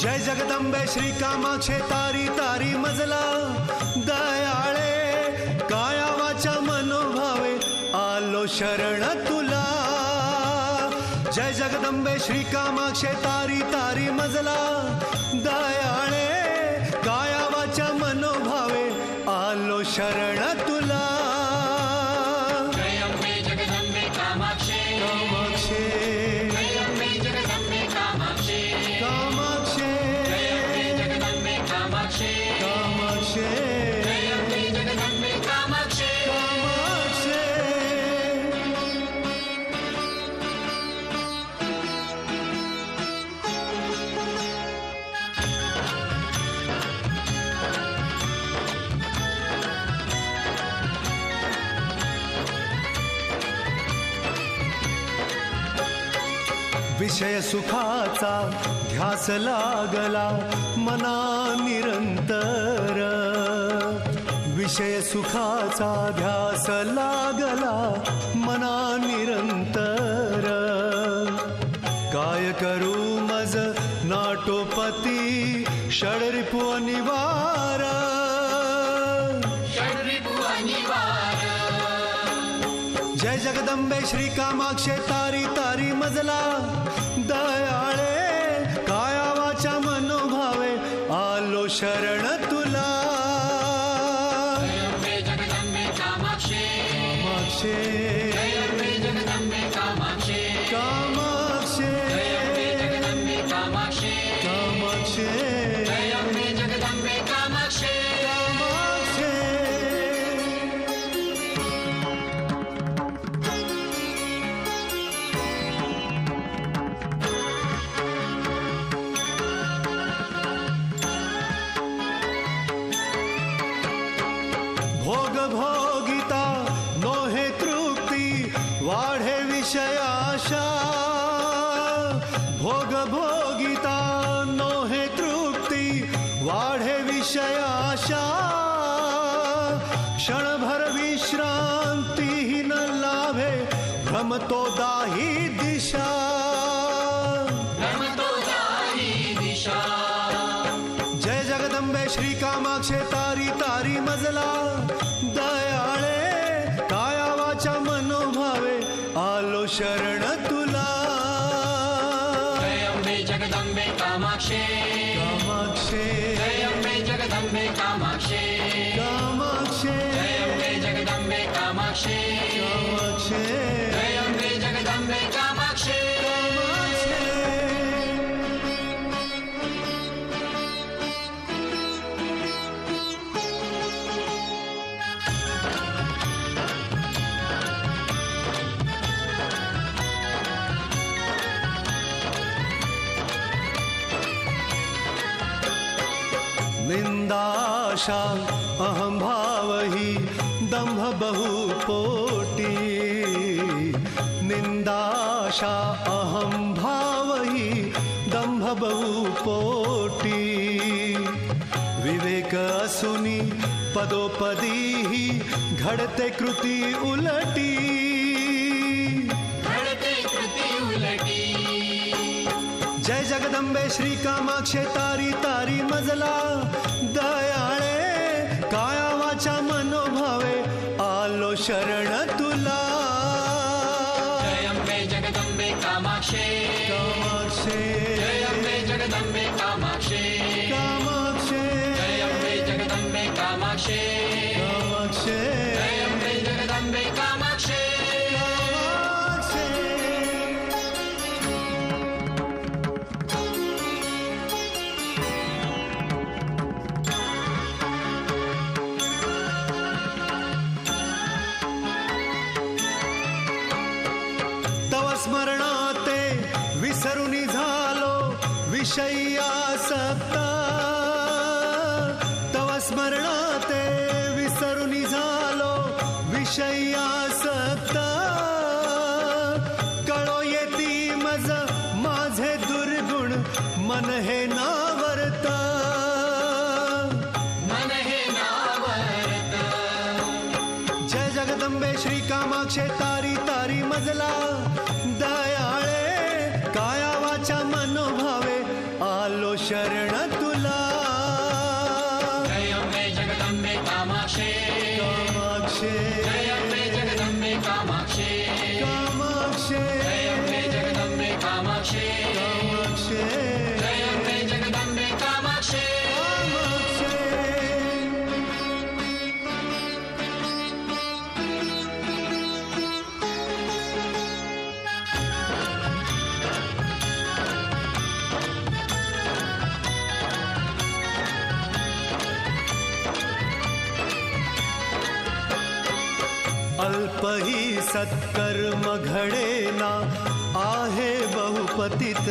जय जगदंबे श्री कामाक्षे तारी तारी मजला दयाळे काया वाचा मनोभावे आलो शरण तुला। जय जगदंबे श्री कामाक्षे तारी तारी मजला दयाळे काया वाचा मनोभावे आलो शरण तुला। जय अम्बे जगदंबे कामाक्षे कामाक्षे जय अम्बे जगदंबे कामाक्षे कामाक्षे जय अम्बे जगदंबे कामाक्षे कामाक्षे जय अम्बे जगदंबे कामाक्षे कामाक्षे। विषय सुखाचा ध्यास लागला मना निरंतर। विषय सुखाचा ध्यास लागला मना निरंतर। काय करू मज नाटोपती षडरिपु अनिवार। षडरिपु अनिवार। जय जगदंबे श्री कामाक्षे तारी तारी मजला दयाळे काया वाचा मनोभावे आलो शरण तुला। जय अम्बे जगदंबे कामाक्षे कामाक्षे जय अम्बे जगदंबे कामाक्षे कामाक्षे जय अम्बे जगदंबे कामाक्षे कामाक्षे जय अम्बे जगदंबे कामाक्षे कामाक्षे। भोग भोगिता नोहे तृप्ती वाढे विषयाशा। भोग भोगिता नोहे तृप्ती वाढे विषयाशा। क्षणभर विश्रांती न लाभे भ्रमतो दाही दिशा। भ्रमतो दाही दिशा। जय जगदंबे श्री कामाक्षे तारी तारी मजला दयाळे काया वाचा मनोभावे आलो शरण तुला। जय अम्बे जगदंबे कामाक्षे कामाक्षे जय अम्बे जगदंबे कामाक्षे कामाक्षे जय अम्बे जगदंबे कामाक्षे कामाक्षे जय अम्बे जगदंबे कामाक्षे कामाक्षे। निंदाशा अहम भाव ही दंभ बहुपोटी। निंदाशा अहम भाव ही दंभ बहुपोटी। विवेक असुनी पदोपदी ही घडते कृती उलटी। घडते कृती उलटी। जय जगदंबे श्री कामाक्षे तारी तारी मजला दयाळे काया वाचा मनोभावे आलो शरण तुला। जय अम्बे जगदंबे कामाक्षे कामाक्षे जय अम्बे जगदंबे कामाक्षे कामाक्षे जय अम्बे जगदंबे कामाक्षे कामाक्षे जय अम्बे जगदंबे कामाक्षे कामाक्षे। तव स्मरणाते विसरुनी झालो विषयासक्त। तव स्मरणाते विसरुनी झालो विषयासक्त। कळो येती मज माझे दुर्गुण मन हे नावर्त। मन हे नावर्त। जय जगदंबे श्री कामाक्षे तारी तारी मजला दयाळे काया वाचा मनोभावे आलो शरण तुला जय अम्बे जगदम्बे कामाक्षी कामाक्षे जय अम्बे जगदम्बे कामाक्षी कामाक्षे जय अम्बे जगदम्बे कामाक्षी कामाक्षे जय अम्बे जगदम्बे कामाक्षी कामाक्षे अल्प ही सत्कर्म घडेना आहे बहुपतित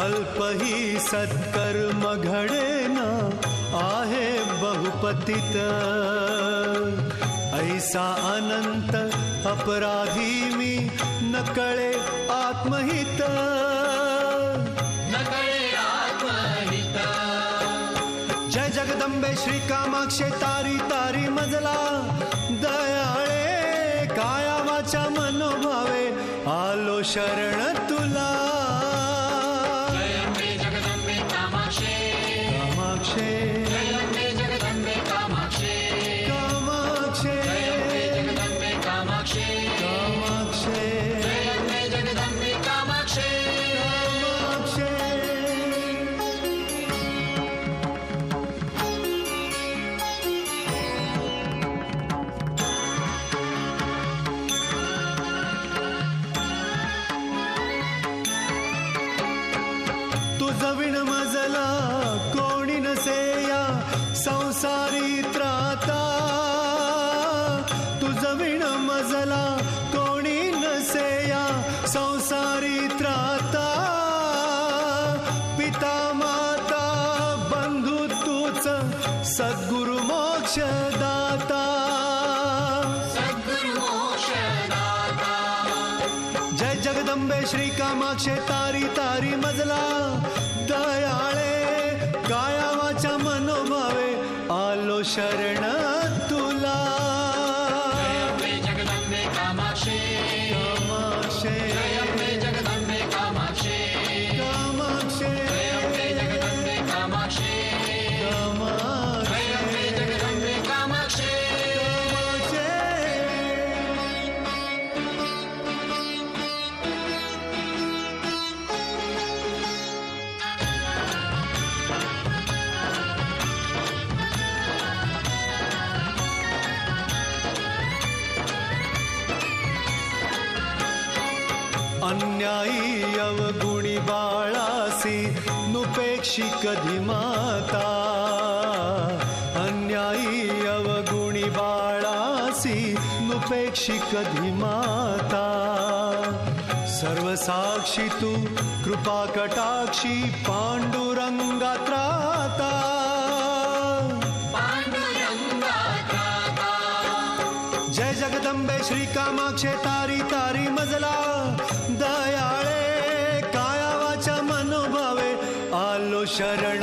अल्प ही सत्कर्म घडेना आहे बहुपतित ऐसा अनंत अपराधी मी न कळे आत्महित न कळे आत्महित जय जगदंबे श्री कामाक्षे तारी तारी मजला दयाळे काया वाचा मनोभावे आलो शरण तुला जय अम्बे जगदम्बे कामाक्षी कामाक्षे जय अम्बे जगदम्बे कामाक्षी कामाक्षे जय अम्बे जगदम्बे कामाक्षी कामाक्षे जय अम्बे जगदम्बे कामाक्षी कामाक्षे तुझ विण मजला कोणी नसेया संसारी त्राता तुझ विण मजला कोणी नसेया संसारी त्राता पिता माता बंधू तूच सद्गुरु मोक्षदाता सद्गुरु मोक्षदाता जय जगदंबे श्री कामाक्षे तारी तारी मजला दयाळे काया वाचा मनोभावे आलो शरण तुला जय अम्बे जगदम्बे कामाक्षी कामाक्षे जय अम्बे जगदम्बे कामाक्षी कामाक्षे जय अम्बे जगदम्बे कामाक्षी कामाक्षे जय अम्बे जगदम्बे कामाक्षी कामाक्षे अन्यायी अवगुणी बाळासी नुपेक्षी कधी माता अन्यायी अवगुणी बाळासी नुपेक्षी कधी माता सर्वसाक्षी तू कृपा कटाक्षी पांडुरंगा त्राता पांडुरंगात्राता जय जगदंबे श्री कामाक्षे तारी तारी मजला दयाळे काया वाचा मनोभावे आलो शरण